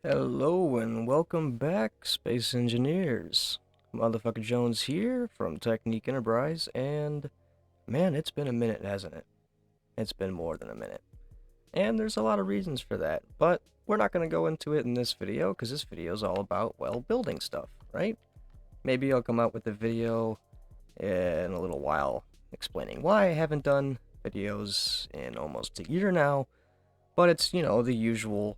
Hello and welcome back, Space Engineers. Motherfucker Jones here from Technique Enterprise, and man, it's been a minute, hasn't it? It's been more than a minute. And there's a lot of reasons for that, but we're not going to go into it in this video, because this video is all about, well, building stuff, right? Maybe I'll come out with a video in a little while explaining why I haven't done videos in almost a year now, but it's, the usual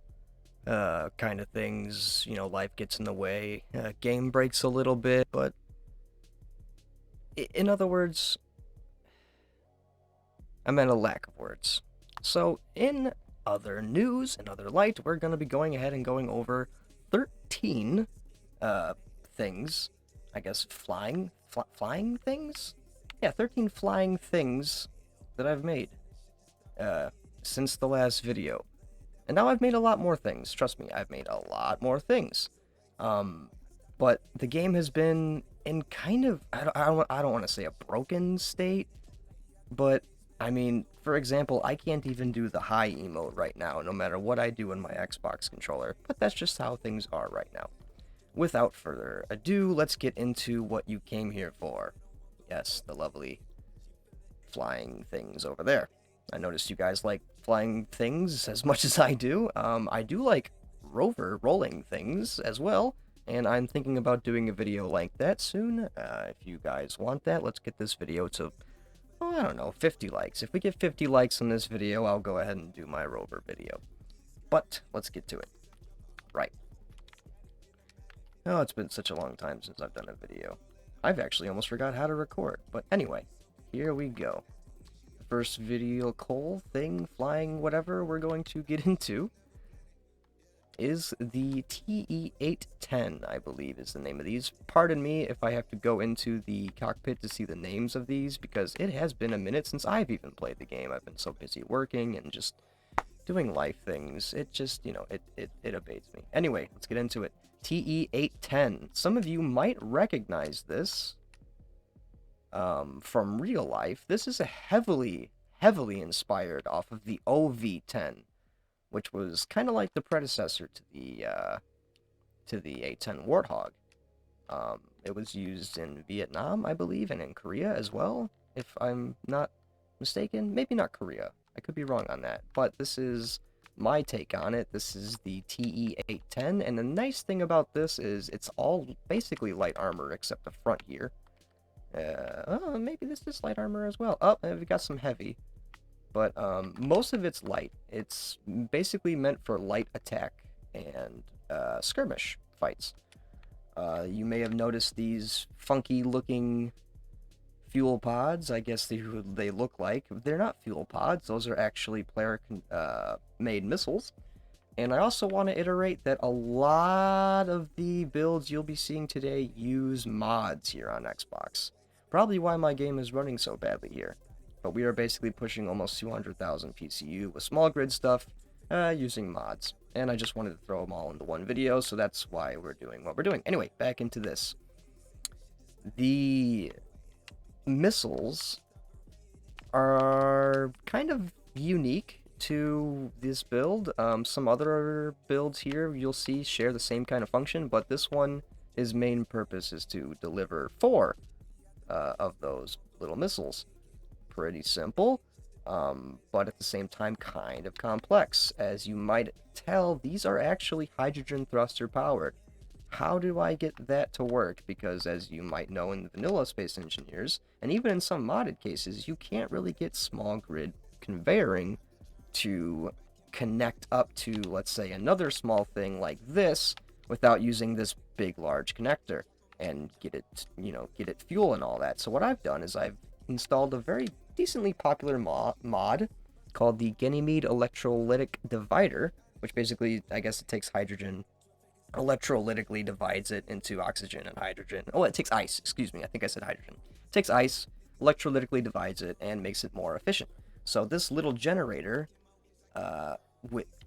kind of things. Life gets in the way, game breaks a little bit, but in other words, I meant a lack of words. So, in other news, in other light, we're going to be going ahead and going over 13 things, I guess, flying things? Yeah, 13 flying things that I've made since the last video. And now I've made a lot more things. Trust me, I've made a lot more things. But the game has been in kind of, I don't want to say a broken state, but I mean, for example, I can't even do the high emote right now, no matter what I do in my Xbox controller. But that's just how things are right now. Without further ado, let's get into what you came here for. Yes, the lovely flying things over there. I noticed you guys like flying things as much as I do. I do like rover rolling things as well, and I'm thinking about doing a video like that soon. If you guys want that, let's get this video to, I don't know, 50 likes. If we get 50 likes on this video, I'll go ahead and do my rover video. But let's get to it. Right. Oh, it's been such a long time since I've done a video. I've actually almost forgot how to record. But anyway, here we go. First video call thing, flying, whatever we're going to get into is the TE-810, I believe is the name of these. Pardon me if I have to go into the cockpit to see the names of these, because it has been a minute since I've even played the game. I've been so busy working and just doing life things. It just, it abates me. Anyway, let's get into it. TE-810. Some of you might recognize this from real life. This is a heavily inspired off of the OV-10, which was kind of like the predecessor to the 810 Warthog. It was used in Vietnam, I believe, and in Korea as well, if I'm not mistaken. Maybe not Korea. I could be wrong on that. But this is my take on it. This is the TE-810, and the nice thing about this is it's all basically light armor except the front here. Maybe this is light armor as well. Oh, and we got some heavy. But most of it's light. It's basically meant for light attack and skirmish fights. You may have noticed these funky looking fuel pods. I guess they look like. They're not fuel pods. Those are actually player made missiles. And I also want to iterate that a lot of the builds you'll be seeing today use mods here on Xbox. Probably why my game is running so badly here. But we are basically pushing almost 200,000 PCU with small grid stuff using mods. And I just wanted to throw them all into one video, so that's why we're doing what we're doing. Anyway, back into this. The missiles are kind of unique to this build. Some other builds here you'll see share the same kind of function, but this one, his main purpose is to deliver 4 of those little missiles. Pretty simple, but at the same time kind of complex. As you might tell, these are actually hydrogen thruster powered. How do I get that to work? Because as you might know in vanilla Space Engineers, and even in some modded cases, you can't really get small grid conveying to connect up to, let's say, another small thing like this without using this big large connector and get it fuel and all that. So what I've done is I've installed a very decently popular mod called the Ganymede Electrolytic Divider, which basically, I guess it takes hydrogen, electrolytically divides it into oxygen and hydrogen. Oh, it takes ice, excuse me, I think I said hydrogen. It takes ice, electrolytically divides it, and makes it more efficient. So this little generator,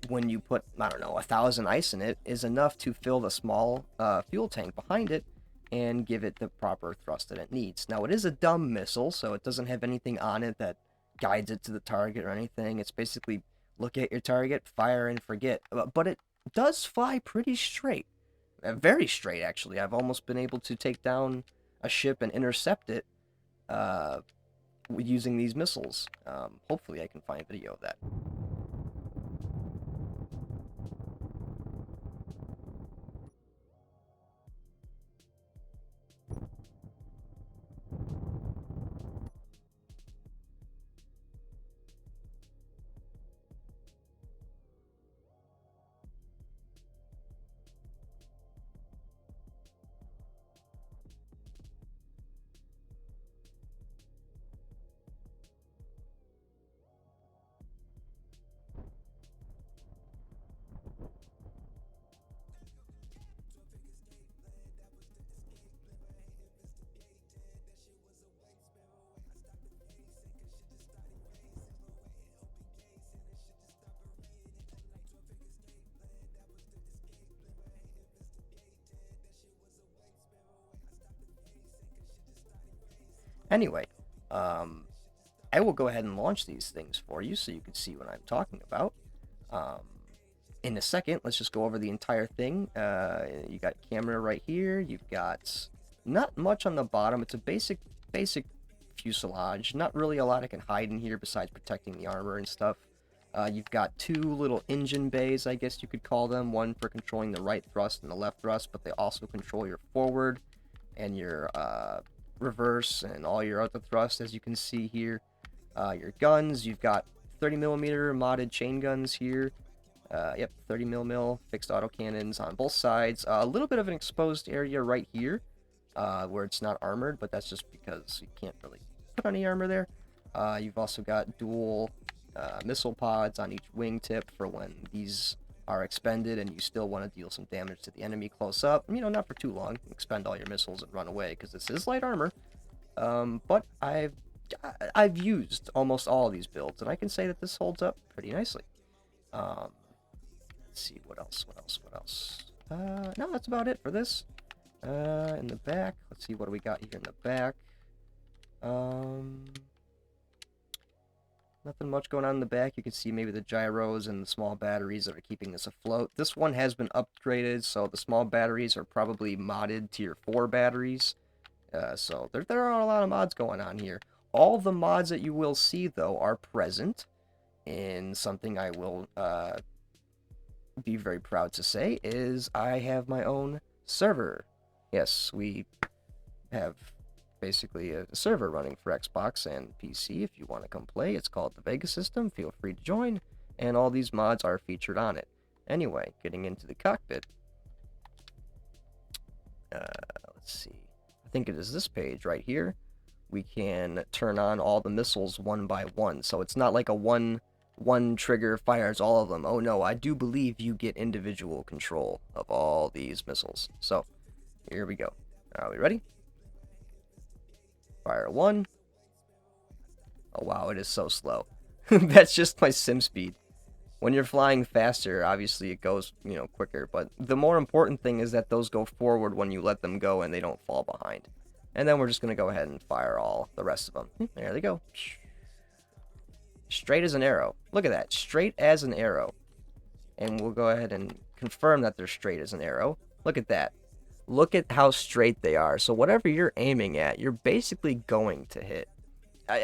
when you put, I don't know, 1,000 ice in it, is enough to fill the small fuel tank behind it and give it the proper thrust that it needs. Now, it is a dumb missile, so it doesn't have anything on it that guides it to the target or anything. It's basically look at your target, fire, and forget. But it does fly pretty straight. Very straight, actually. I've almost been able to take down a ship and intercept it using these missiles. Hopefully I can find video of that. Anyway, I will go ahead and launch these things for you so you can see what I'm talking about. In a second, let's just go over the entire thing. You got camera right here. You've got not much on the bottom. It's a basic fuselage. Not really a lot I can hide in here besides protecting the armor and stuff. You've got two little engine bays, I guess you could call them. One for controlling the right thrust and the left thrust, but they also control your forward and your reverse and all your other thrust, as you can see here. Your guns, you've got 30mm modded chain guns here. Yep, 30mm fixed autocannons on both sides. A little bit of an exposed area right here, where it's not armored, but that's just because you can't really put any armor there. You've also got dual missile pods on each wingtip for when these are expended and you still want to deal some damage to the enemy close up. You know, not for too long. Expend all your missiles and run away, because this is light armor. But I've used almost all of these builds, and I can say that this holds up pretty nicely. Let's see, what else? No, that's about it for this. In the back, let's see, what do we got here in the back? Nothing much going on in the back. You can see maybe the gyros and the small batteries that are keeping this afloat. This one has been upgraded, so the small batteries are probably modded tier 4 batteries. So there are a lot of mods going on here. All the mods that you will see, though, are present in something I will be very proud to say is I have my own server. Yes, we have basically a server running for Xbox and PC. If you want to come play, it's called the Vega System. Feel free to join, and all these mods are featured on it. Anyway, getting into the cockpit. Let's see. I think it is this page right here. We can turn on all the missiles one by one, so it's not like a one trigger fires all of them. Oh no, I do believe you get individual control of all these missiles. So, here we go. Are we ready? Fire one. Oh wow, it is so slow. That's just my sim speed. When you're flying faster, obviously it goes, you know, quicker, but the more important thing is that those go forward when you let them go and they don't fall behind. And then we're just going to go ahead and fire all the rest of them. There they go. Straight as an arrow. Look at that. Straight as an arrow. And we'll go ahead and confirm that they're straight as an arrow. Look at that. Look at how straight they are. So whatever you're aiming at, you're basically going to hit.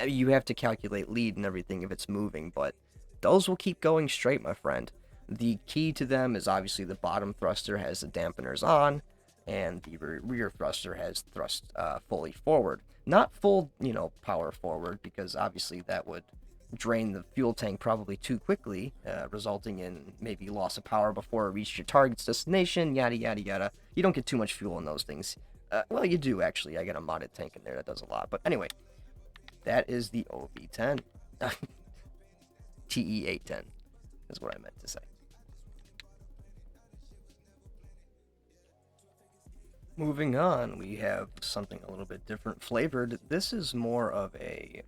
You have to calculate lead and everything if it's moving, but those will keep going straight, my friend. The key to them is obviously the bottom thruster has the dampeners on, and the rear thruster has thrust fully forward. Not full, you know, power forward, because obviously that would drain the fuel tank probably too quickly, resulting in maybe loss of power before it reached your target's destination, yada yada yada. You don't get too much fuel in those things. Well, you do, actually. I got a modded tank in there that does a lot. But anyway, that is the OV-10. TE-810 is what I meant to say. Moving on, we have something a little bit different flavored. This is more of a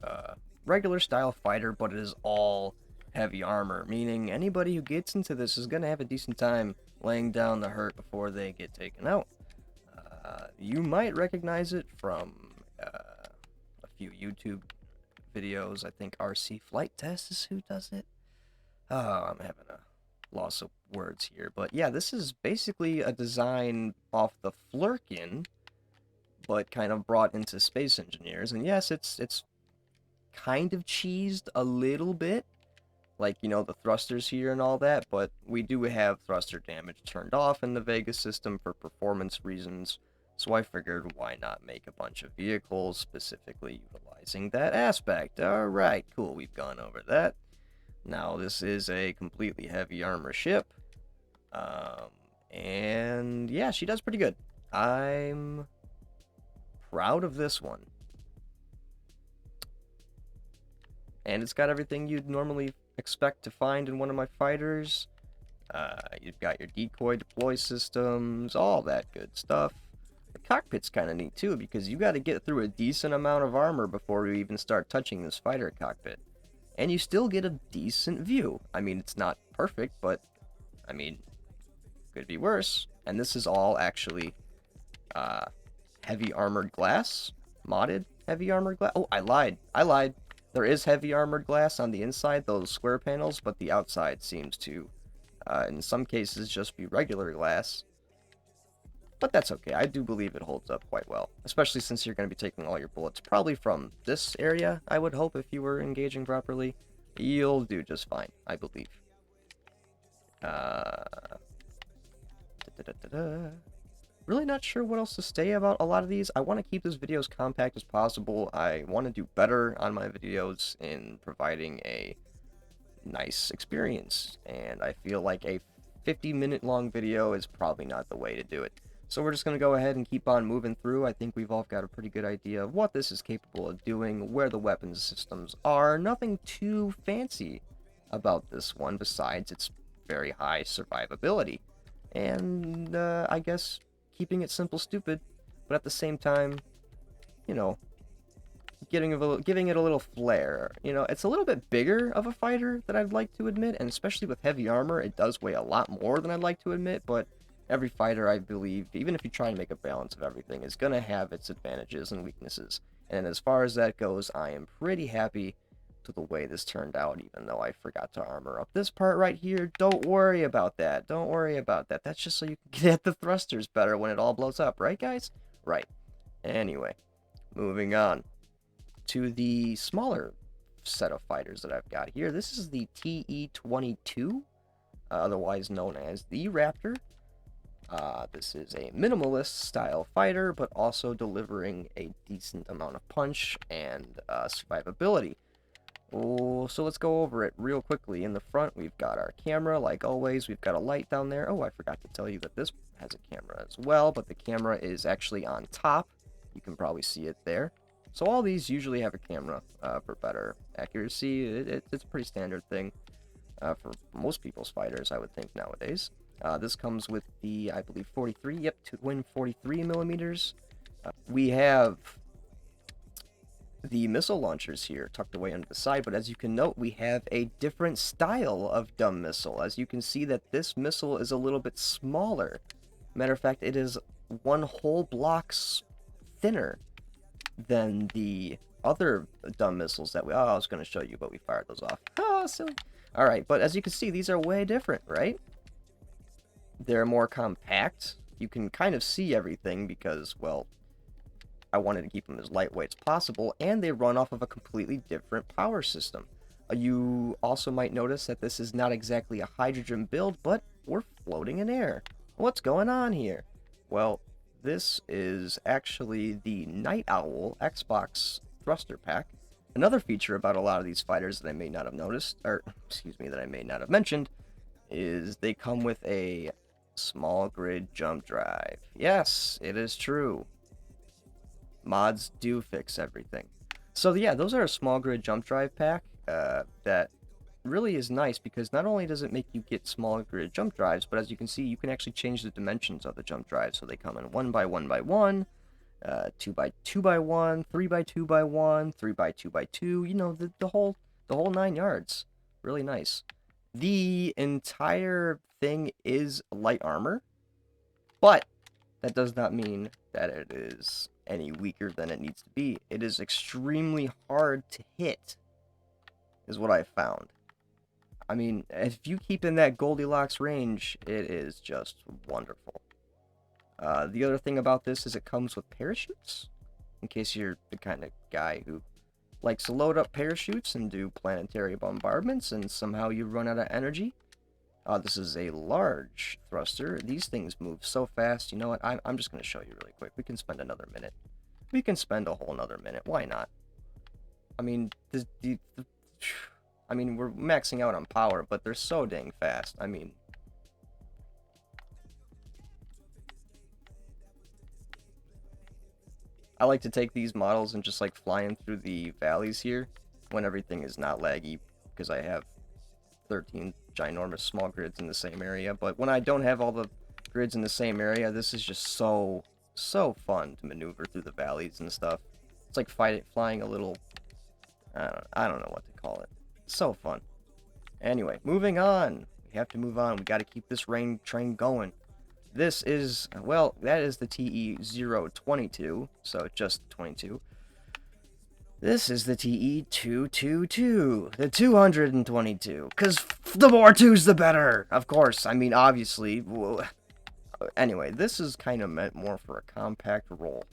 regular style fighter, but it is all heavy armor, meaning anybody who gets into this is going to have a decent time laying down the hurt before they get taken out. You might recognize it from a few YouTube videos. I think RC Flight Test is who does it. Oh, I'm having a loss of words here. But yeah, this is basically a design off the Flurkin, but kind of brought into Space Engineers. And yes, it's kind of cheesed a little bit, like, you know, the thrusters here and all that, but we do have thruster damage turned off in the Vega system for performance reasons, so I figured why not make a bunch of vehicles specifically utilizing that aspect. Alright, cool, we've gone over that. Now this is a completely heavy armor ship, and yeah, she does pretty good. I'm proud of this one. And it's got everything you'd normally expect to find in one of my fighters. You've got your decoy deploy systems, all that good stuff. The cockpit's kind of neat too, because you got to get through a decent amount of armor before you even start touching this fighter cockpit. And you still get a decent view. I mean, it's not perfect, but, I mean, could be worse. And this is all actually heavy armored glass, modded heavy armored glass. Oh, I lied. There is heavy armored glass on the inside, those square panels, but the outside seems to, in some cases, just be regular glass. But that's okay. I do believe it holds up quite well, especially since you're going to be taking all your bullets probably from this area, I would hope, if you were engaging properly. You'll do just fine, I believe. Really not sure what else to say about a lot of these. I want to keep this video as compact as possible. I want to do better on my videos in providing a nice experience, and I feel like a 50-minute long video is probably not the way to do it. So we're just going to go ahead and keep on moving through. I think we've all got a pretty good idea of what this is capable of doing, where the weapons systems are. Nothing too fancy about this one besides its very high survivability. And I guess keeping it simple stupid, but at the same time, you know, giving it a little flair. You know, it's a little bit bigger of a fighter than I'd like to admit, and especially with heavy armor, it does weigh a lot more than I'd like to admit, but every fighter, I believe, even if you try and make a balance of everything, is going to have its advantages and weaknesses. And as far as that goes, I am pretty happy to the way this turned out, even though I forgot to armor up this part right here. Don't worry about that. Don't worry about that. That's just so you can get at the thrusters better when it all blows up, right, guys? Right. Anyway, moving on to the smaller set of fighters that I've got here. This is the TE-22, otherwise known as the Raptor. This is a minimalist style fighter, but also delivering a decent amount of punch and survivability. Oh, so let's go over it real quickly. In the front, we've got our camera, like always. We've got a light down there. Oh, I forgot to tell you that this has a camera as well, but the camera is actually on top. You can probably see it there. So all these usually have a camera for better accuracy. It's a pretty standard thing for most people's fighters, I would think, nowadays. This comes with the, I believe, 43, yep, twin 43 millimeters. We have the missile launchers here tucked away under the side, but as you can note, we have a different style of dumb missile. As you can see that this missile is a little bit smaller. Matter of fact, it is one whole block thinner than the other dumb missiles that I was going to show you, but we fired those off. Oh, silly. Alright, but as you can see, these are way different, right? They're more compact. You can kind of see everything because, well, I wanted to keep them as lightweight as possible, and they run off of a completely different power system. You also might notice that this is not exactly a hydrogen build, but we're floating in air. What's going on here? Well, this is actually the Night Owl Xbox thruster pack. Another feature about a lot of these fighters that I may not have noticed, or excuse me, that I may not have mentioned, is they come with a small grid jump drive. Yes, it is true. Mods do fix everything. So yeah, those are a small grid jump drive pack that really is nice because not only does it make you get small grid jump drives, but as you can see, you can actually change the dimensions of the jump drives. So they come in 1x1x1, 2x2x1, 3x2x1, 3x2x2. You know, the whole 9 yards. Really nice. The entire thing is light armor, but that does not mean that it is any weaker than it needs to be. It is extremely hard to hit, is what I found. I mean, if you keep in that Goldilocks range, it is just wonderful. The other thing about this is it comes with parachutes, in case you're the kind of guy who likes to load up parachutes and do planetary bombardments, and somehow you run out of energy. This is a large thruster. These things move so fast. You know what? I'm just going to show you really quick. We can spend another minute. We can spend a whole another minute. Why not? I mean, I mean, we're maxing out on power, but they're so dang fast. I mean, I like to take these models and just like flying through the valleys here when everything is not laggy, because I have 13 ginormous small grids in the same area. But when I don't have all the grids in the same area, this is just so fun to maneuver through the valleys and stuff. It's like flying a little, I don't know what to call it. It's so fun. Anyway, moving on. We have to move on. We got to keep this train going. This is, well, that is the TE-022, so just 22. This is the TE-222, the 222, because the more twos, the better, of course. I mean, obviously. Anyway, this is kind of meant more for a compact role.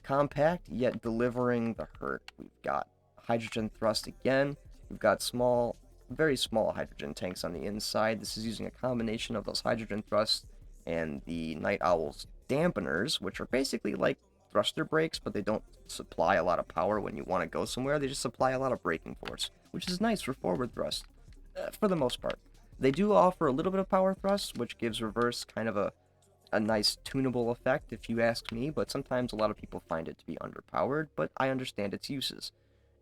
Compact, yet delivering the hurt. We've got hydrogen thrust again. We've got small, very small hydrogen tanks on the inside. This is using a combination of those hydrogen thrusts and the Night Owl's dampeners, which are basically like thruster brakes, but they don't supply a lot of power when you want to go somewhere. They just supply a lot of braking force, which is nice for forward thrust, for the most part. They do offer a little bit of power thrust, which gives reverse kind of a nice tunable effect, if you ask me, but sometimes a lot of people find it to be underpowered, but I understand its uses.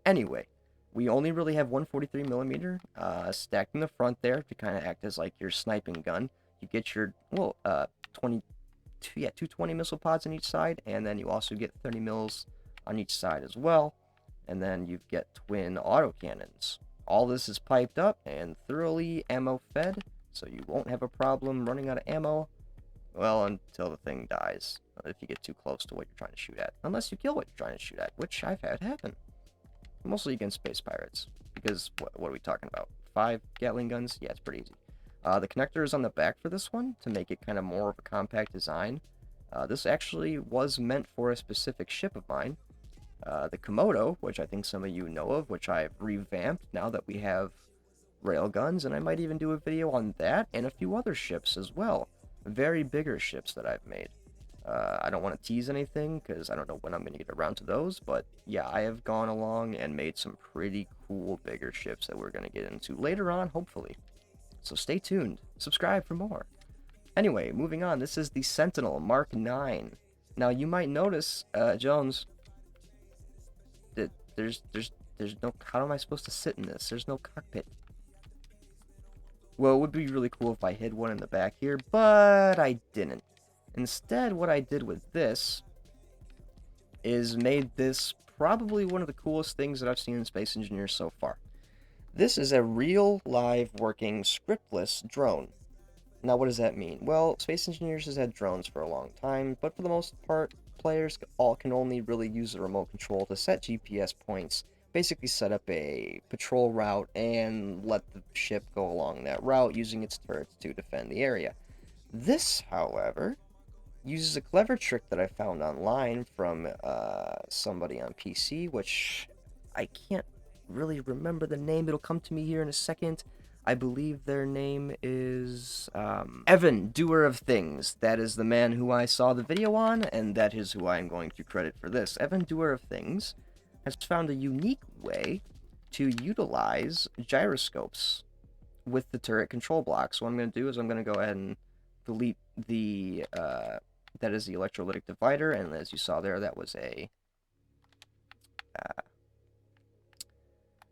Anyway, we only really have 143mm stacked in the front there to kind of act as like your sniping gun. You get your, well, 220 missile pods on each side, and then you also get 30 mils on each side as well, and then you get twin autocannons. All this is piped up and thoroughly ammo fed, so you won't have a problem running out of ammo, well, until the thing dies, if you get too close to what you're trying to shoot at. Unless you kill what you're trying to shoot at, which I've had happen. Mostly against space pirates, because what are we talking about? 5 Gatling guns? Yeah, it's pretty easy. The connector is on the back for this one to make it kind of more of a compact design. This actually was meant for a specific ship of mine, the Komodo, which I think some of you know of, which I've revamped now that we have railguns, and I might even do a video on that and a few other ships as well. Very bigger ships that I've made. I don't want to tease anything because I don't know when I'm going to get around to those, but yeah, I have gone along and made some pretty cool bigger ships that we're going to get into later on, hopefully. So stay tuned. Subscribe for more. Anyway, moving on. This is the Sentinel Mark 9. Now, you might notice, Jones, that there's no... How am I supposed to sit in this? There's no cockpit. Well, it would be really cool if I hid one in the back here, but I didn't. Instead, what I did with this is made this probably one of the coolest things that I've seen in Space Engineers so far. This is a real, live, working, scriptless drone. Now, what does that mean? Well, Space Engineers has had drones for a long time, but for the most part, players can only really use the remote control to set GPS points, basically set up a patrol route, and let the ship go along that route using its turrets to defend the area. This, however, uses a clever trick that I found online from somebody on PC, which I can't really remember the name. It'll come to me here in a second. I believe their name is Evan, Doer of Things. That is the man who I saw the video on, and that is who I am going to credit for this. Evan, Doer of Things, has found a unique way to utilize gyroscopes with the turret control block. So what I'm going to do is I'm going to go ahead and delete the that is the electrolytic divider, and as you saw there, that was a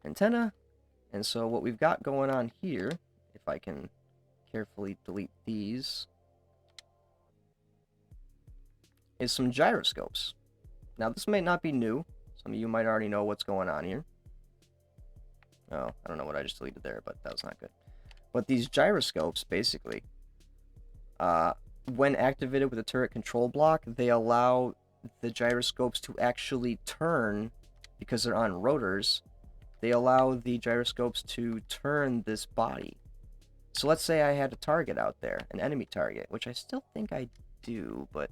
antenna. And so what we've got going on here, if I can carefully delete these, is some gyroscopes. Now, this may not be new. Some of you might already know what's going on here. Oh, I don't know what I just deleted there, but that was not good. But these gyroscopes, basically, when activated with a turret control block, they allow the gyroscopes to actually turn, because they're on rotors, they allow the gyroscopes to turn this body. So let's say I had a target out there, an enemy target, which I still think I do, but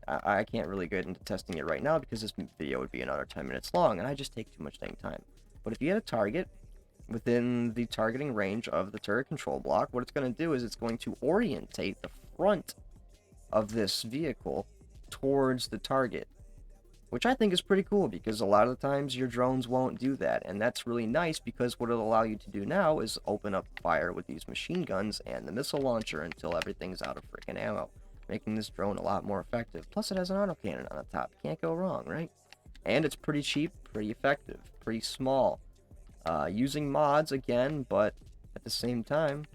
I can't really get into testing it right now because this video would be another 10 minutes long, and I just take too much dang time. But if you had a target within the targeting range of the turret control block, what it's going to do is it's going to orientate the front of this vehicle towards the target, which I think is pretty cool because a lot of the times your drones won't do that, and that's really nice because what it'll allow you to do now is open up fire with these machine guns and the missile launcher until everything's out of freaking ammo, making this drone a lot more effective. Plus it has an autocannon on the top. Can't go wrong, right? And it's pretty cheap, pretty effective, pretty small. Using mods again, but at the same time,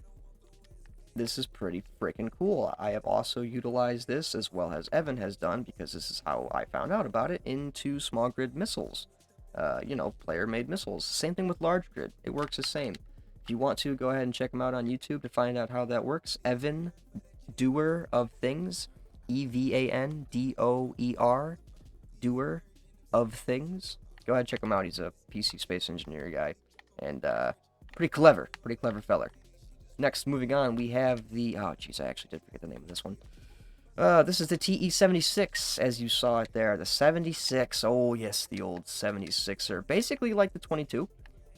this is pretty freaking cool. I have also utilized this, as well as Evan has done, because this is how I found out about it, into small grid missiles. You know, player-made missiles. Same thing with large grid. It works the same. If you want to, go ahead and check him out on YouTube to find out how that works. Evan, Doer of Things. EVANDOER. Doer of Things. Go ahead and check him out. He's a PC space engineer guy. And pretty clever feller. Next, moving on, we have the... Oh, jeez, I actually did forget the name of this one. This is the TE-76, as you saw it there. The 76. Oh, yes, the old 76er. Basically like the 22.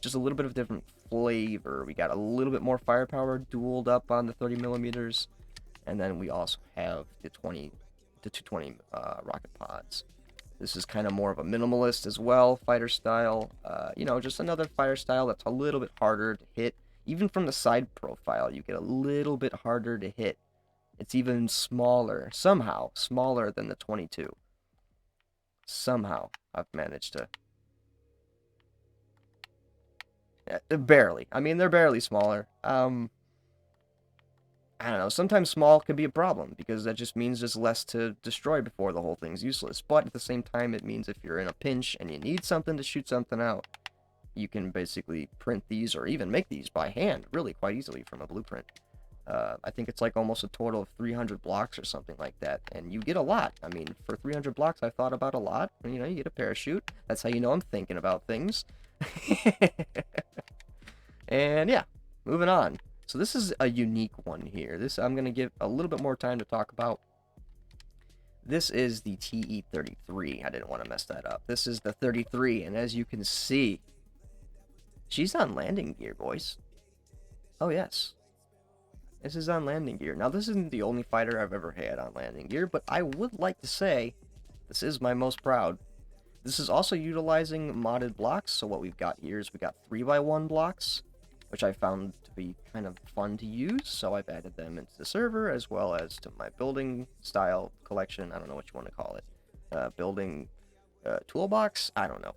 Just a little bit of different flavor. We got a little bit more firepower dualed up on the 30 millimeters. And then we also have the 220 rocket pods. This is kind of more of a minimalist as well, fighter style. You know, just another fire style that's a little bit harder to hit. Even from the side profile, you get a little bit harder to hit. It's even smaller, somehow, smaller than the 22. Somehow, I've managed to... Yeah, barely. I mean, they're barely smaller. I don't know, sometimes small can be a problem, because that just means there's less to destroy before the whole thing's useless. But at the same time, it means if you're in a pinch and you need something to shoot something out, you can basically print these or even make these by hand really quite easily from a blueprint. I think it's like almost a total of 300 blocks or something like that, and you get a lot. I mean, for 300 blocks, I thought about a lot. You know, you get a parachute. That's how you know I'm thinking about things. And yeah, moving on. So this is a unique one here. This I'm going to give a little bit more time to talk about. This is the TE-33. I didn't want to mess that up. This is the 33, and as you can see, she's on landing gear, boys. Oh, yes. This is on landing gear. Now, this isn't the only fighter I've ever had on landing gear, but I would like to say this is my most proud. This is also utilizing modded blocks, so what we've got here is we got 3x1 blocks, which I found to be kind of fun to use, so I've added them into the server, as well as to my building style collection. I don't know what you want to call it. Building toolbox? I don't know.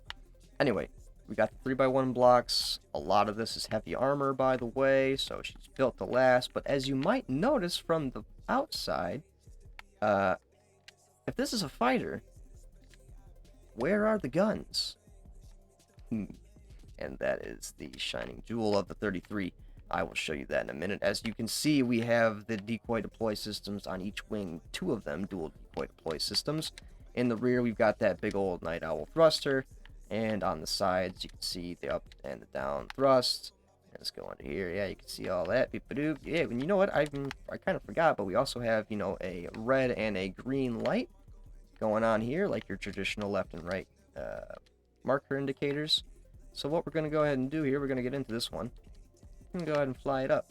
Anyway, we got the 3x1 blocks. A lot of this is heavy armor, by the way, so she's built to last. But as you might notice from the outside, if this is a fighter, where are the guns? And that is the shining jewel of the 33. I will show you that in a minute. As you can see, we have the decoy deploy systems on each wing, 2 of them, dual decoy deploy systems. In the rear, we've got that big old night owl thruster. And on the sides, you can see the up and the down thrust. Let's go under here. Yeah, you can see all that. Beep-a-doop. Yeah, and you know what? I kind of forgot, but we also have, you know, a red and a green light going on here, like your traditional left and right marker indicators. So what we're going to go ahead and do here, we're going to get into this one. We can go ahead and fly it up.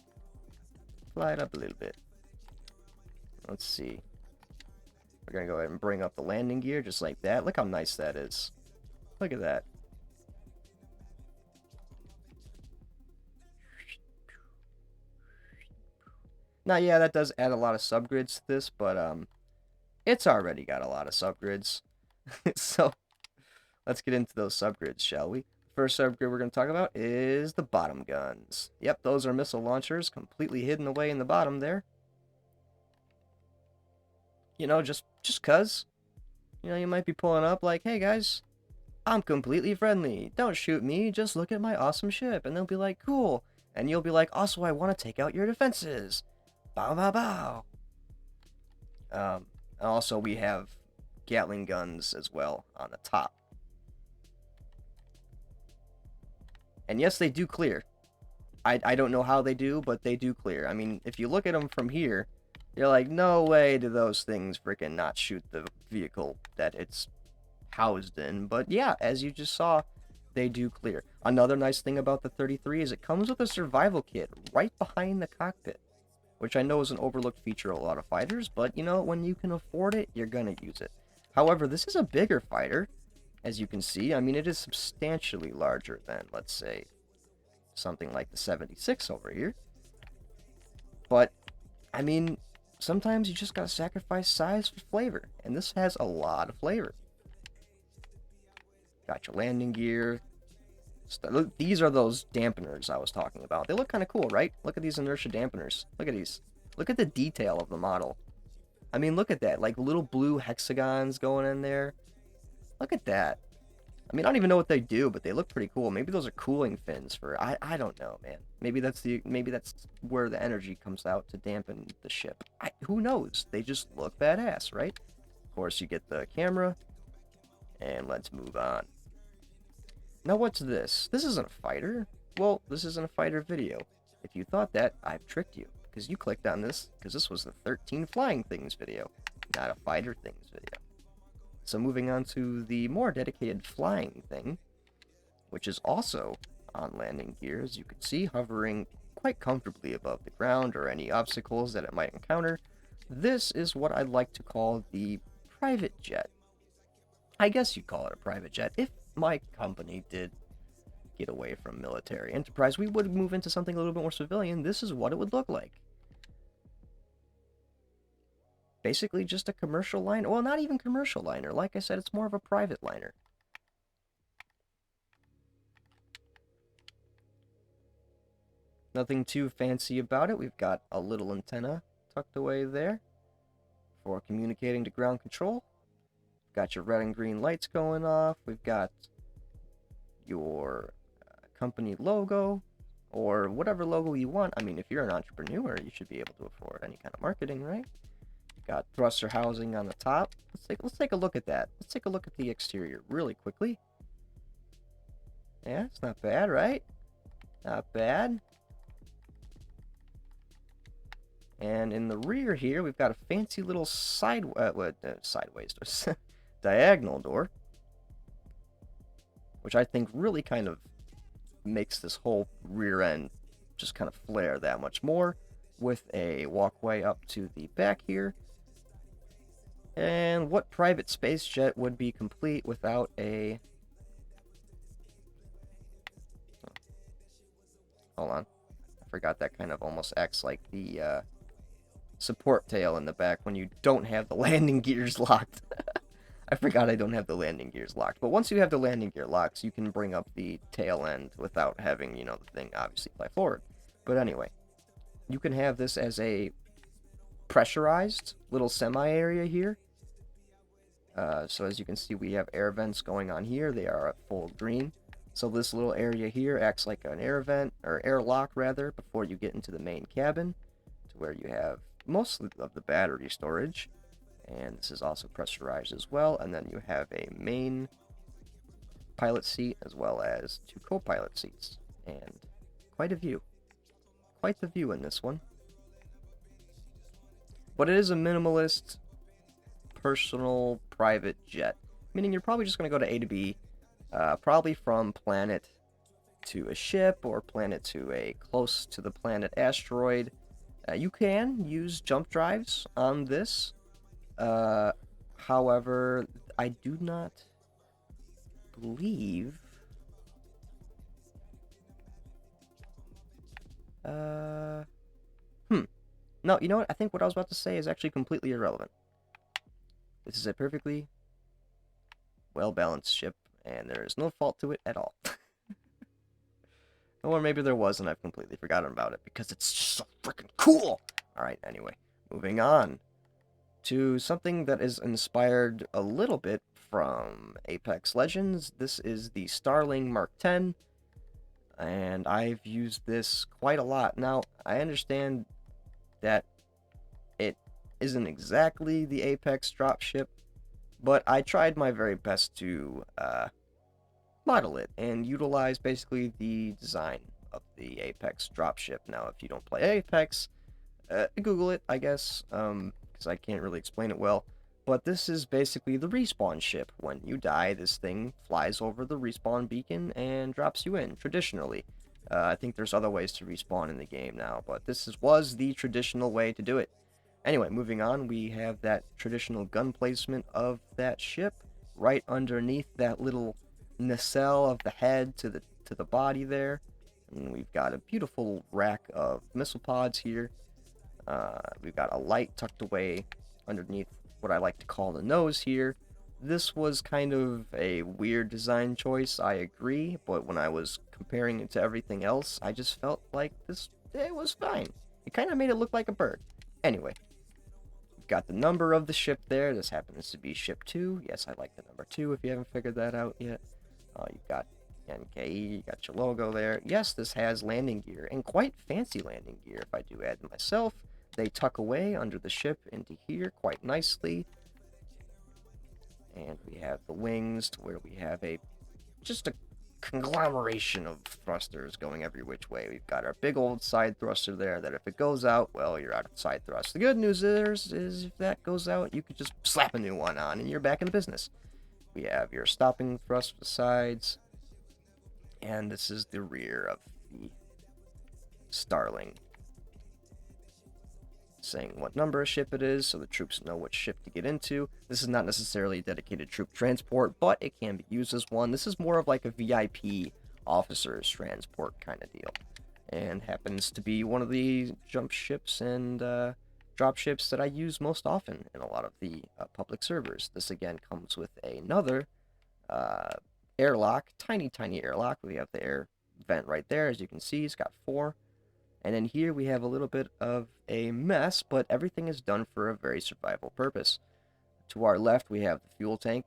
Fly it up a little bit. Let's see. We're going to go ahead and bring up the landing gear just like that. Look how nice that is. Look at that. Now, yeah, that does add a lot of subgrids to this, but it's already got a lot of subgrids. So, let's get into those subgrids, shall we? First subgrid we're going to talk about is the bottom guns. Yep, those are missile launchers, completely hidden away in the bottom there. You know, just 'cause. You know, you might be pulling up like, hey guys, I'm completely friendly. Don't shoot me, just look at my awesome ship. And they'll be like, cool. And you'll be like, also, I want to take out your defenses. Bow, bow, bow. And also, we have Gatling Guns as well on the top. And yes, they do clear. I don't know how they do, but they do clear. I mean, if you look at them from here, you're like, no way do those things freaking not shoot the vehicle that it's housed in. But yeah, as you just saw, they do clear. Another nice thing about the 33 is it comes with a survival kit right behind the cockpit, which I know is an overlooked feature of a lot of fighters, but you know, when you can afford it, you're gonna use it. However, this is a bigger fighter, as you can see. I mean, it is substantially larger than, let's say, something like the 76 over here. But, I mean, sometimes you just gotta sacrifice size for flavor, and this has a lot of flavor. Got your landing gear. Look, these are those dampeners I was talking about. They look kind of cool, right? Look at these inertia dampeners. Look at these. Look at the detail of the model. I mean, look at that. Like little blue hexagons going in there. Look at that. I mean, I don't even know what they do, but they look pretty cool. Maybe those are cooling fins for... I don't know, man. Maybe that's where the energy comes out to dampen the ship. Who knows? They just look badass, right? Of course, you get the camera. And let's move on. Now what's this? This isn't a fighter. Well, this isn't a fighter video. If you thought that, I've tricked you. Because you clicked on this, because this was the 13 Flying Things video, not a Fighter Things video. So moving on to the more dedicated flying thing, which is also on landing gear, as you can see, hovering quite comfortably above the ground or any obstacles that it might encounter. This is what I'd like to call the private jet. I guess you'd call it a private jet. If my company did get away from military enterprise, we would move into something a little bit more civilian. This is what it would look like. Basically just a commercial liner. Well, not even commercial liner. Like I said, it's more of a private liner. Nothing too fancy about it. We've got a little antenna tucked away there for communicating to ground control. Got your red and green lights going off. We've got your company logo or whatever logo you want. I mean, if you're an entrepreneur, you should be able to afford any kind of marketing, right? Got thruster housing on the top. Let's take a look at that. Let's take a look at the exterior really quickly. Yeah, it's not bad, right? Not bad. And in the rear here, we've got a fancy little sideways door, diagonal door, which I think really kind of makes this whole rear end just kind of flare that much more, with a walkway up to the back here. And what private space jet would be complete without a... Hold on. I forgot that kind of almost acts like the support tail in the back when you don't have the landing gears locked. I forgot I don't have the landing gears locked. But once you have the landing gear locked, you can bring up the tail end without having, you know, the thing obviously fly forward. But anyway, you can have this as a pressurized little semi-area here. So as you can see, we have air vents going on here. They are at full green. So this little area here acts like an air vent, or airlock rather, before you get into the main cabin, to where you have most of the battery storage. And this is also pressurized as well. And then you have a main pilot seat as well as 2 co-pilot seats. And quite a view. Quite the view in this one. But it is a minimalist, personal, private jet. Meaning you're probably just going to go to A to B. Probably from planet to a ship, or planet to a close to the planet asteroid. You can use jump drives on this. However, I do not believe... No, you know what? I think what I was about to say is actually completely irrelevant. This is a perfectly well-balanced ship, and there is no fault to it at all. Or maybe there was, and I've completely forgotten about it, because it's just so freaking cool! Alright, anyway, moving on to something that is inspired a little bit from Apex Legends. This is the Starling Mark 10, and I've used this quite a lot. Now, I understand that it isn't exactly the Apex dropship, but I tried my very best to model it and utilize basically the design of the Apex dropship. Now, if you don't play Apex, Google it, I guess, because I can't really explain it well. But this is basically the respawn ship. When you die, this thing flies over the respawn beacon and drops you in, traditionally. I think there's other ways to respawn in the game now, but was the traditional way to do it. Anyway, moving on, we have that traditional gun placement of that ship right underneath that little nacelle of the head to the body there. And we've got a beautiful rack of missile pods here. We've got a light tucked away underneath what I like to call the nose here. This was kind of a weird design choice, I agree, but when I was comparing it to everything else, I just felt like it was fine. It kind of made it look like a bird. Anyway, we've got the number of the ship there. This happens to be ship 2. Yes, I like the number 2 if you haven't figured that out yet. You've got NKE, you got your logo there. Yes, this has landing gear, and quite fancy landing gear if I do add myself. They tuck away under the ship into here quite nicely. And we have the wings to where we have just a conglomeration of thrusters going every which way. We've got our big old side thruster there that if it goes out, well, you're out of side thrust. The good news is if that goes out, you could just slap a new one on and you're back in the business. We have your stopping thrust for the sides. And this is the rear of the Starling, saying what number of ship it is so the troops know what ship to get into. This is not necessarily a dedicated troop transport, but it can be used as one. This is more of like a VIP officers transport kind of deal, and happens to be one of the jump ships and drop ships that I use most often in a lot of the public servers. This again comes with another airlock, tiny airlock. We have the air vent right there, as you can see. It's got 4. And then here we have a little bit of a mess, but everything is done for a very survival purpose. To our left, we have the fuel tank.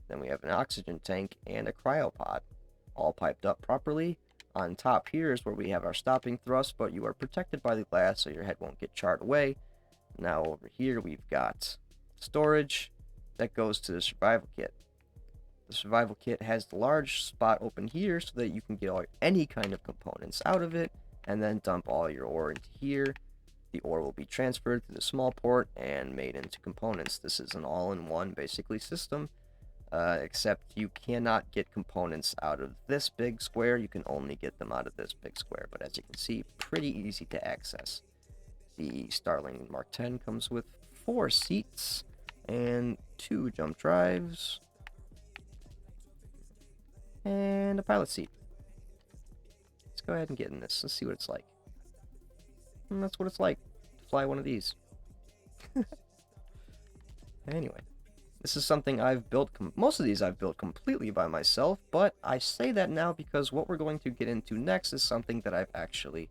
Then we have an oxygen tank and a cryopod, all piped up properly. On top here is where we have our stopping thrust, but you are protected by the glass so your head won't get charred away. Now over here we've got storage that goes to the survival kit. The survival kit has the large spot open here so that you can get any kind of components out of it and then dump all your ore into here. The ore will be transferred to the small port and made into components. This is an all-in-one basically system, except you cannot get components out of this big square. You can only get them out of this big square, but as you can see, pretty easy to access. The Starling Mark 10 comes with 4 seats and 2 jump drives and a pilot seat. Let's go ahead and get in this. Let's see what it's like. And that's what it's like to fly one of these. Anyway, this is something I've built. Most of these I've built completely by myself, but I say that now because what we're going to get into next is something that I've actually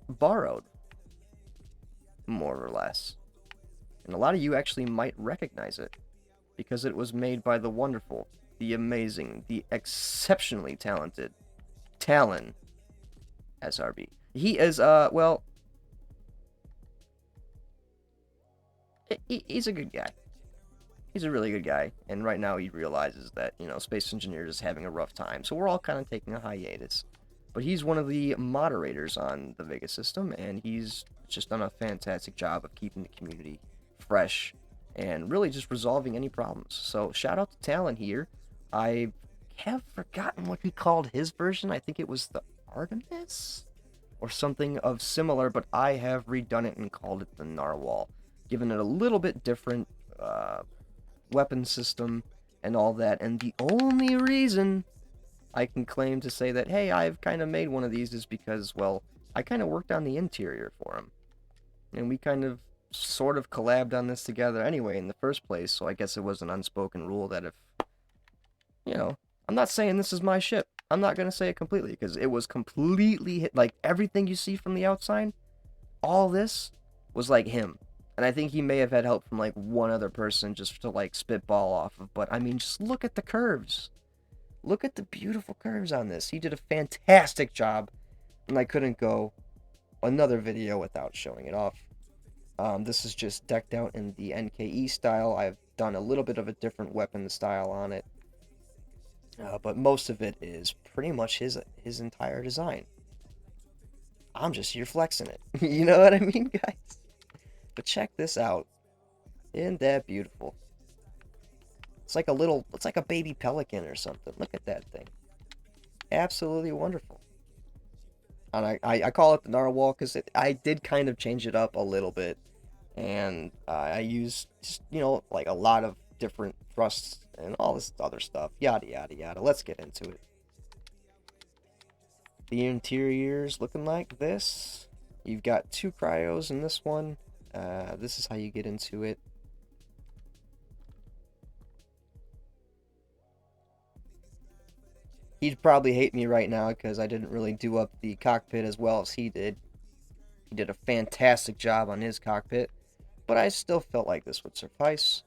borrowed, more or less. And a lot of you actually might recognize it because it was made by the wonderful, the amazing, the exceptionally talented Talon SRB. He is, well, he's a good guy. He's a really good guy, and right now he realizes that, you know, Space Engineers is having a rough time, so we're all kind of taking a hiatus. But he's one of the moderators on the Vega system, and he's just done a fantastic job of keeping the community fresh and really just resolving any problems. So shout out to Talon here. I have forgotten what he called his version. I think it was the Artemis or something of similar, but I have redone it and called it the Narwhal, giving it a little bit different weapon system and all that. And the only reason I can claim to say that, hey, I've kind of made one of these is because, well, I kind of worked on the interior for him. And we kind of sort of collabed on this together anyway in the first place, so I guess it was an unspoken rule that if, you know, I'm not saying this is my ship. I'm not going to say it completely, because it was completely hit. Like, everything you see from the outside, all this was like him. And I think he may have had help from, like, one other person just to, like, spitball off of. But, I mean, just look at the curves. Look at the beautiful curves on this. He did a fantastic job. And I couldn't go another video without showing it off. This is just decked out in the NKE style. I've done a little bit of a different weapon style on it. But most of it is pretty much his entire design. I'm just here flexing it. You know what I mean, guys? But check this out. Isn't that beautiful? It's like it's like a baby pelican or something. Look at that thing. Absolutely wonderful. And I call it the narwhal because I did kind of change it up a little bit. And I used just, like a lot of different thrusts and all this other stuff. Yada, yada, yada. Let's get into it. The interior's looking like this. You've got 2 cryos in this one. This is how you get into it. He'd probably hate me right now because I didn't really do up the cockpit as well as he did. He did a fantastic job on his cockpit, but I still felt like this would suffice.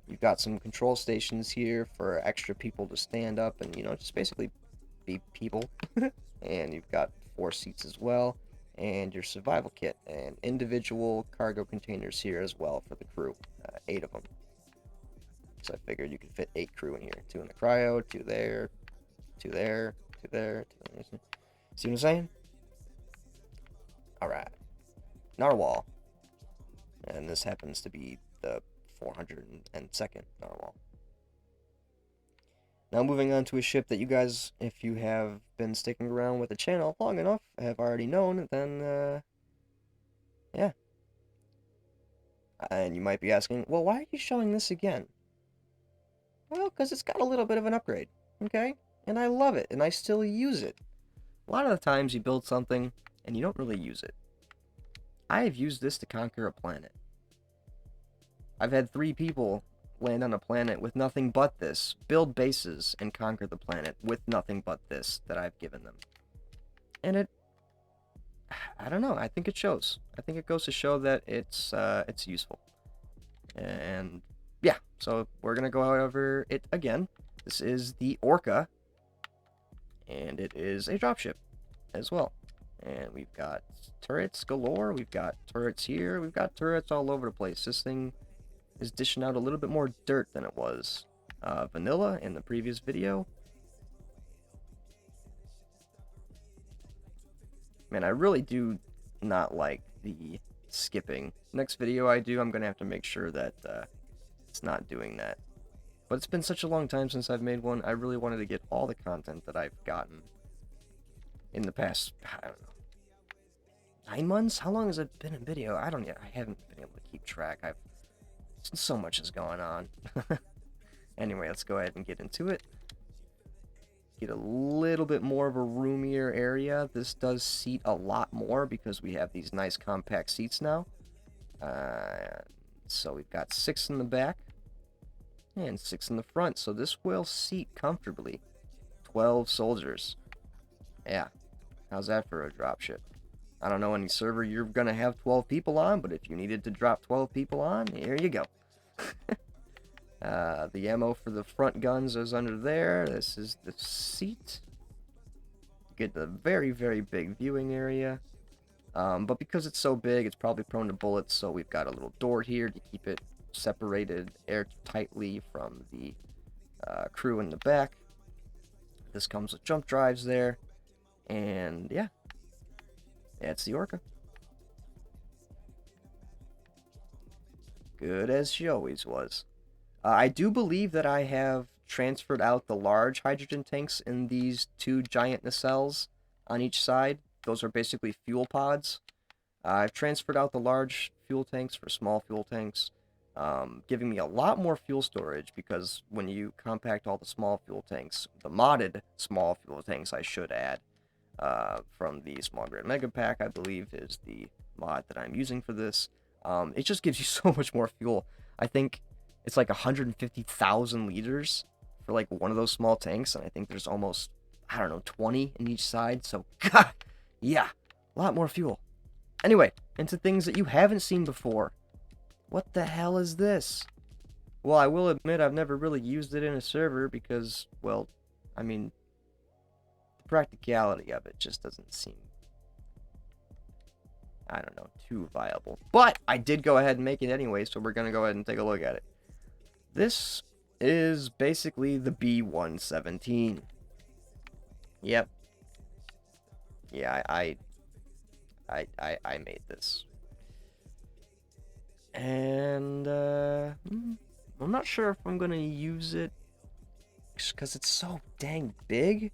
You've got some control stations here for extra people to stand up and, just basically be people. And you've got 4 seats as well, and your survival kit, and individual cargo containers here as well for the crew, 8 of them. So I figured you could fit 8 crew in here. 2 in the cryo, 2 there, 2 there, 2 there, 2 there. See what I'm saying? Alright. Narwhal. And this happens to be the 402nd Narwhal. Now moving on to a ship that you guys, if you have been sticking around with the channel long enough, have already known, then, yeah. And you might be asking, well, why are you showing this again? Well, because it's got a little bit of an upgrade, okay? And I love it, and I still use it. A lot of the times you build something, and you don't really use it. I have used this to conquer a planet. I've had 3 people land on a planet with nothing but this, build bases, and conquer the planet with nothing but this that I've given them. And I don't know, I think it shows. I think it goes to show that it's useful. And yeah, so we're going to go over it again. This is the Orca, and it is a dropship as well. And we've got turrets galore, we've got turrets here, we've got turrets all over the place. This thing is dishing out a little bit more dirt than it was vanilla in the previous video. Man, I really do not like the skipping. Next video I do, I'm going to have to make sure that it's not doing that. But it's been such a long time since I've made one, I really wanted to get all the content that I've gotten in the past, I don't know, 9 months? How long has it been in video? I haven't been able to keep track. So much is going on. Anyway, let's go ahead and get into it. Get a little bit more of a roomier area. This does seat a lot more because we have these nice compact seats now. So we've got 6 in the back and 6 in the front. So this will seat comfortably 12 soldiers. Yeah, how's that for a dropship? I don't know any server you're going to have 12 people on, but if you needed to drop 12 people on, here you go. The ammo for the front guns is under there. This is the seat. You get the very, very big viewing area. But because it's so big, it's probably prone to bullets, so we've got a little door here to keep it separated airtightly from the crew in the back. This comes with jump drives there. And yeah. That's the Orca. Good as she always was. I do believe that I have transferred out the large hydrogen tanks in these 2 giant nacelles on each side. Those are basically fuel pods. I've transferred out the large fuel tanks for small fuel tanks, giving me a lot more fuel storage because when you compact all the small fuel tanks, the modded small fuel tanks I should add, from the Small Grid Mega Pack, I believe, is the mod that I'm using for this. It just gives you so much more fuel. I think it's like 150,000 liters for like one of those small tanks, and I think there's almost, I don't know, 20 in each side, so God, yeah, a lot more fuel. Anyway, into things that you haven't seen before. What the hell is this? Well, I will admit I've never really used it in a server because, well, I mean, practicality of it just doesn't seem, I don't know, too viable. But I did go ahead and make it anyway, so we're going to go ahead and take a look at it. This is basically the B-117. Yep. Yeah, I made this. And, I'm not sure if I'm gonna use it because it's so dang big,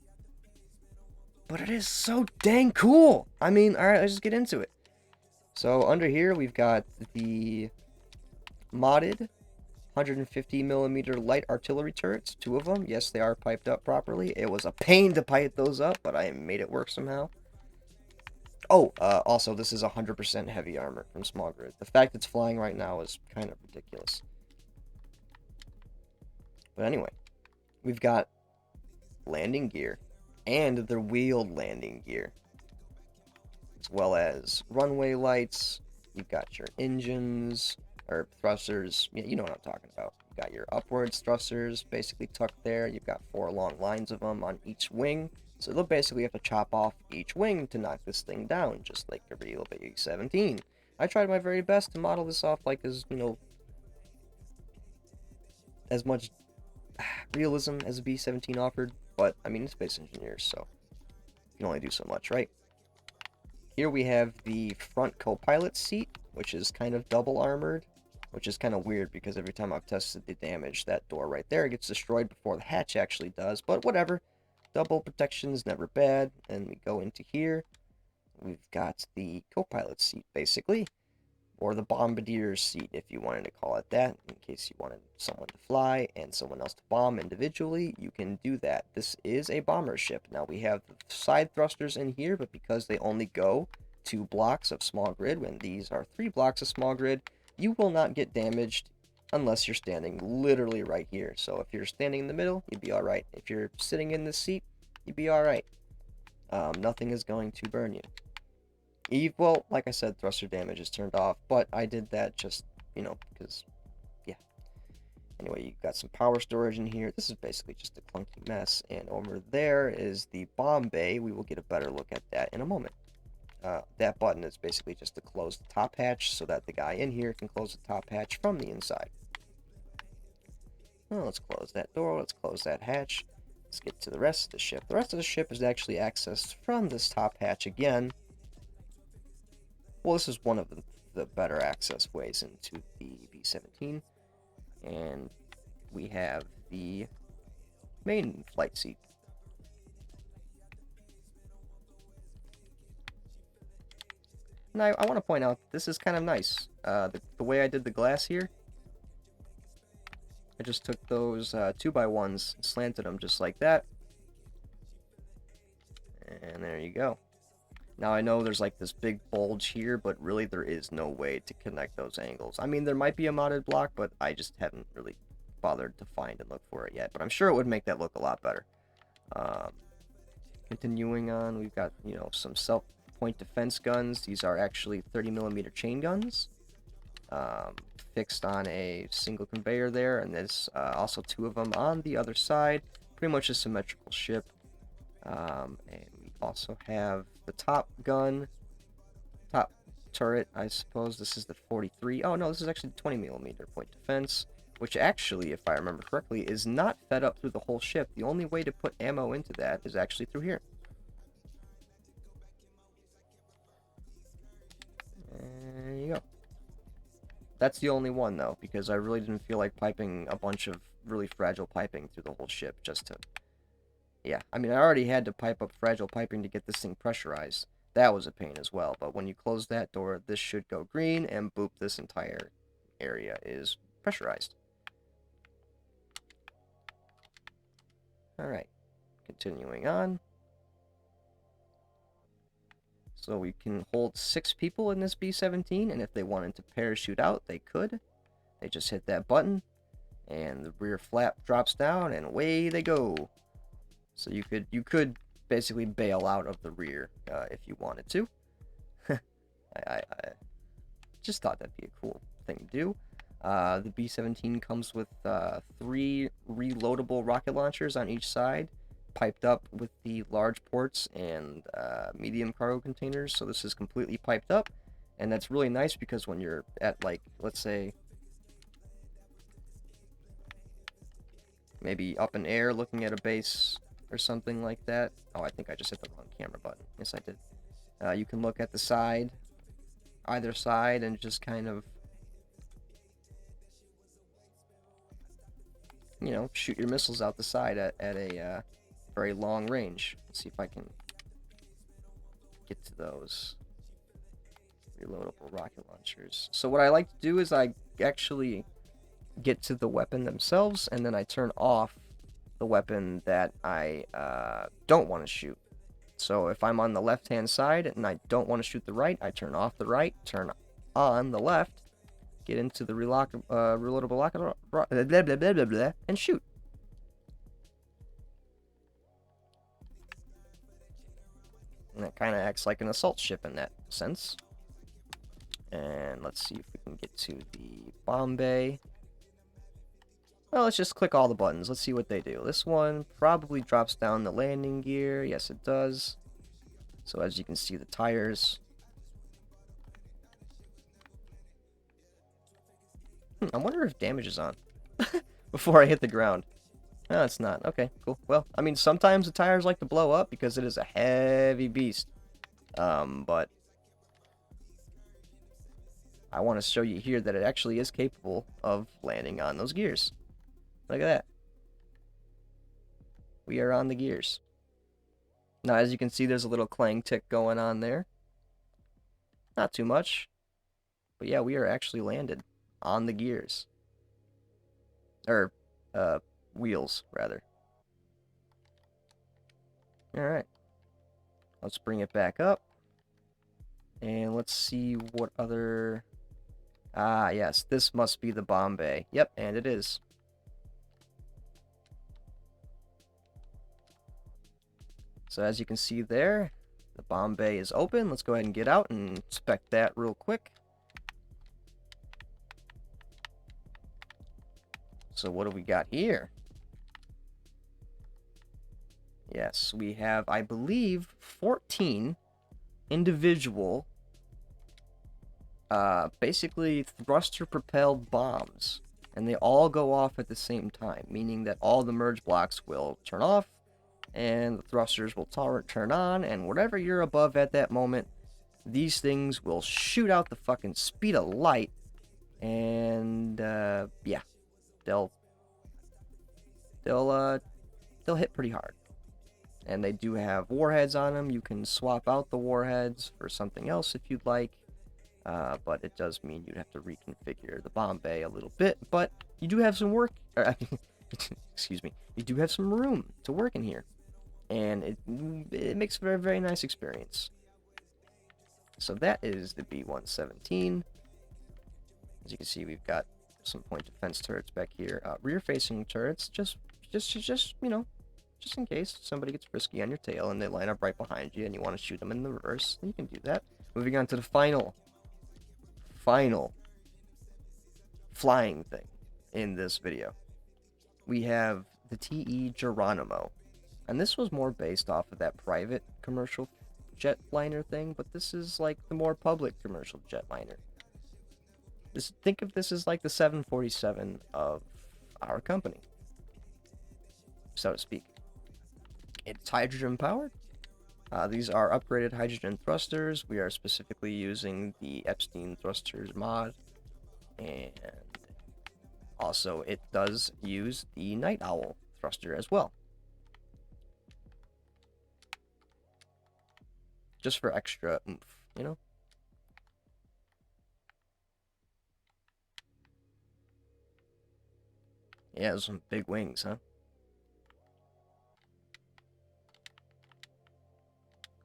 but it is so dang cool. I mean, alright, let's just get into it. So, under here, we've got the modded 150mm light artillery turrets, 2 of them. Yes, they are piped up properly. It was a pain to pipe those up, but I made it work somehow. Oh, also, this is 100% heavy armor from Small Grid. The fact it's flying right now is kind of ridiculous. But anyway, we've got landing gear and the wheeled landing gear, as well as runway lights. You've got your engines, or thrusters. Yeah, you know what I'm talking about. You've got your upwards thrusters basically tucked there. You've got 4 long lines of them on each wing. So they'll basically have to chop off each wing to knock this thing down, just like a real B-17. I tried my very best to model this off like as, you know, as much realism as a B-17 offered, but, I mean, it's Space Engineers, so you can only do so much, right? Here we have the front co-pilot seat, which is kind of double armored, which is kind of weird because every time I've tested the damage, that door right there gets destroyed before the hatch actually does, but whatever. Double protection is never bad. And we go into here. We've got the co-pilot seat, basically. Or the bombardier seat, if you wanted to call it that. In case you wanted someone to fly and someone else to bomb individually, you can do that. This is a bomber ship. Now, we have the side thrusters in here, but because they only go 2 blocks of small grid, when these are 3 blocks of small grid, you will not get damaged unless you're standing literally right here. So if you're standing in the middle, you'd be alright. If you're sitting in this seat, you'd be alright. Nothing is going to burn you. Well, like I said, thruster damage is turned off, but I did that just, you know, because, yeah. Anyway, you've got some power storage in here. This is basically just a clunky mess. And over there is the bomb bay. We will get a better look at that in a moment. That button is basically just to close the top hatch so that the guy in here can close the top hatch from the inside. Well, let's close that door. Let's close that hatch. Let's get to the rest of the ship. The rest of the ship is actually accessed from this top hatch again. Well, this is one of the better access ways into the B-17. And we have the main flight seat. And I want to point out, this is kind of nice. The way I did the glass here, I just took those 2x1s, slanted them just like that. And there you go. Now, I know there's like this big bulge here, but really there is no way to connect those angles. I mean, there might be a modded block, but I just haven't really bothered to find and look for it yet. But I'm sure it would make that look a lot better. Continuing on, we've got, you know, some self-point defense guns. These are actually 30mm chain guns. Fixed on a single conveyor there, and there's also 2 of them on the other side. Pretty much a symmetrical ship. And we also have the top gun, top turret, I suppose. This is the 43. Oh, no, this is actually the 20mm point defense, which actually, if I remember correctly, is not fed up through the whole ship. The only way to put ammo into that is actually through here. There you go. That's the only one, though, because I really didn't feel like piping a bunch of really fragile piping through the whole ship just to... Yeah, I mean, I already had to pipe up fragile piping to get this thing pressurized. That was a pain as well, but when you close that door, this should go green, and boop, this entire area is pressurized. Alright, continuing on. So we can hold 6 people in this B-17, and if they wanted to parachute out, they could. They just hit that button, and the rear flap drops down, and away they go. So you could basically bail out of the rear if you wanted to. I just thought that'd be a cool thing to do. The B-17 comes with 3 reloadable rocket launchers on each side, piped up with the large ports and medium cargo containers. So this is completely piped up, and that's really nice because when you're at, like, let's say maybe up in air looking at a base or something like that. Oh, I think I just hit the wrong camera button. Yes, I did. You can look at the side, either side, and just kind of, you know, shoot your missiles out the side at a very long range. Let's see if I can get to those reloadable rocket launchers. So what I like to do is I actually get to the weapon themselves, and then I turn off the weapon that I don't want to shoot. So if I'm on the left-hand side and I don't want to shoot the right, I turn off the right, turn on the left, get into the reloadable rocket, blah, blah, blah, blah, blah, and shoot. And it kind of acts like an assault ship in that sense. And let's see if we can get to the bomb bay. Well, let's just click all the buttons. Let's see what they do. This one probably drops down the landing gear. Yes, it does. So as you can see, the tires. I wonder if damage is on before I hit the ground. No, it's not. Okay, cool. Well, I mean, sometimes the tires like to blow up because it is a heavy beast. But I want to show you here that it actually is capable of landing on those gears. Look at that. We are on the gears. Now, as you can see, there's a little clang tick going on there. Not too much. But yeah, we are actually landed on the gears. Or, wheels, rather. Alright. Let's bring it back up. And let's see what other... Ah, yes, this must be the bomb bay. Yep, and it is. So as you can see there, the bomb bay is open. Let's go ahead and get out and inspect that real quick. So what do we got here? Yes, we have, I believe, 14 individual, basically thruster-propelled bombs. And they all go off at the same time, meaning that all the merge blocks will turn off, and the thrusters will turn on, and whatever you're above at that moment, these things will shoot out the fucking speed of light, and, yeah, they'll hit pretty hard. And they do have warheads on them. You can swap out the warheads for something else if you'd like, but it does mean you'd have to reconfigure the bomb bay a little bit, but you do have some work, excuse me, you do have some room to work in here. And it makes for a very nice experience. So that is the B-117. As you can see, we've got some point defense turrets back here. Rear-facing turrets, just you know, just in case somebody gets frisky on your tail and they line up right behind you and you want to shoot them in the reverse, then you can do that. Moving on to the final flying thing in this video. We have the TE Geronimo. And this was more based off of that private commercial jetliner thing, but this is like the more public commercial jetliner. Think of this as like the 747 of our company, so to speak. It's hydrogen powered. These are upgraded hydrogen thrusters. We are specifically using the Epstein thrusters mod, and also it does use the Night Owl thruster as well. Just for extra oomph, you know? Yeah, those some big wings, huh?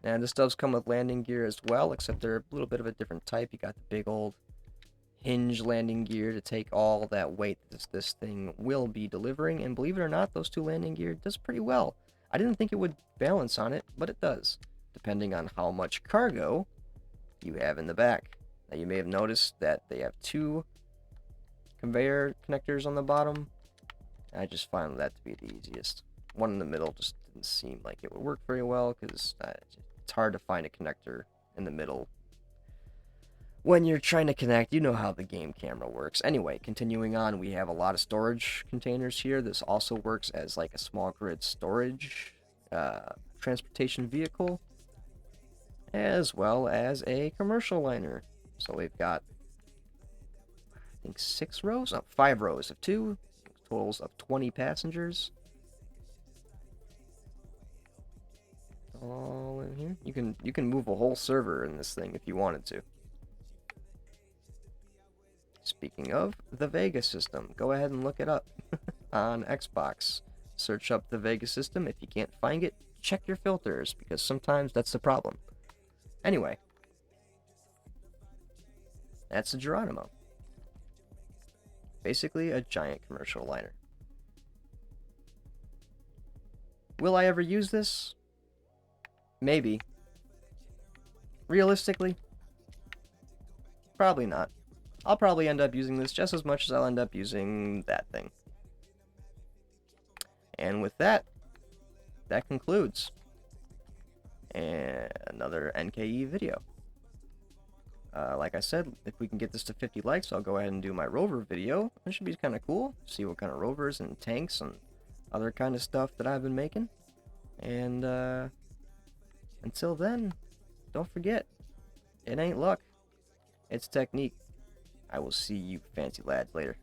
And this does come with landing gear as well, except they're a little bit of a different type. You got the big old hinge landing gear to take all that weight that this thing will be delivering. And believe it or not, those two landing gear does pretty well. I didn't think it would balance on it, but it does, depending on how much cargo you have in the back. Now, you may have noticed that they have two conveyor connectors on the bottom. I just found that to be the easiest. One in the middle just didn't seem like it would work very well, because it's hard to find a connector in the middle when you're trying to connect, you know how the game camera works. Anyway, continuing on, we have a lot of storage containers here. This also works as like a small grid storage transportation vehicle, as well as a commercial liner. So we've got, I think, 6 rows? Oh, 5 rows of 2, totals of 20 passengers. All in here. You can move a whole server in this thing if you wanted to. Speaking of the Vega system, go ahead and look it up on Xbox. Search up the Vega system. If you can't find it, check your filters, because sometimes that's the problem. Anyway, that's the Geronimo. Basically a giant commercial liner. Will I ever use this? Maybe. Realistically, probably not. I'll probably end up using this just as much as I'll end up using that thing. And with that, that concludes another NKE video. Like I said, if we can get this to 50 likes, I'll go ahead and do my rover video. It should be kind of cool. See what kind of rovers and tanks and other kind of stuff that I've been making. And until then, don't forget, it ain't luck, it's technique. I will see you fancy lads later.